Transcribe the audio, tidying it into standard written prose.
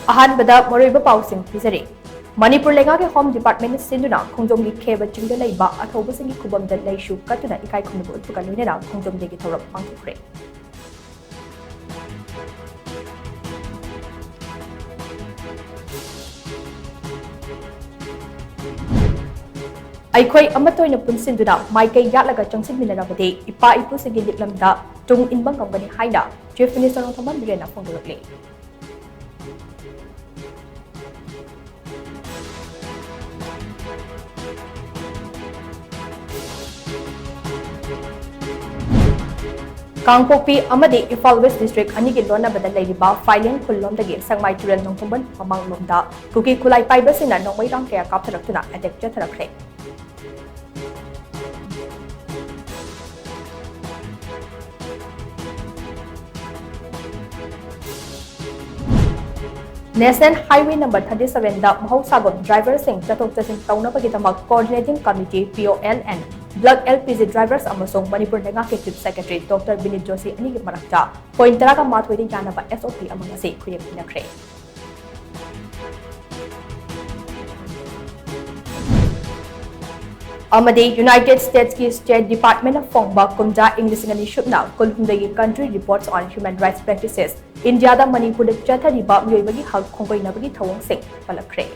अहानबदा मरोइबा पाउसिंग पिजरे मणिपुर लेगा के home department सिंधुना खोंजोम की खेब चिंग लेबा अथौबसिंग खुबम द लैशु कतुना इकाई खुनबो उत्पुका लुनेरा खोंजोम देगी थौरक पांगथुखरे अखोई अमतोइना पुनसिंदुना माइकई यालगा चंगसिनमिनरबदे इपा इपुसिंगी लिपलमदा तुंग इनबंग कंगनी हाइना चीफ मिनिस्टर नोथमन बिरेना फोंदोरकले कांगपोपी अमदे इम्फाल वेस्ट डिस्ट्रिक्ट अनि के लोनाबदा लेरिबा फाइलिंग खुल्लोमदगे संगमाई तुरल नोंथुंबन ममांगलोमदा कुकी खुलाई पाइबसिना नोंमैरांग कया कापथरक्तुना अटैक चथरखले नेशनल हाईवे नंबर 37 दा महौसागम ड्राइवर सिंह चथोक चसिन तौनबगिदमक coordinating committee POLN block LPG drivers अमसोंग मणिपुर लेगा के chief secretary doctor Vineet Joshi अनि के मरक्ता पॉइंट तरा का माथोइदि जानबा SOP अमंग से खुयम पिनखरे अमदे यूनाइटेड स्टेट्स की स्टेट डिपार्टमेंट ऑफ फोंगबा कुमजा English ngani shupna kulhumdagi country reports on human rights practices India दा मणिपुर चथरिबा मियोइबगी हक खोंगोइनबगी थवंग सिंह पलखरे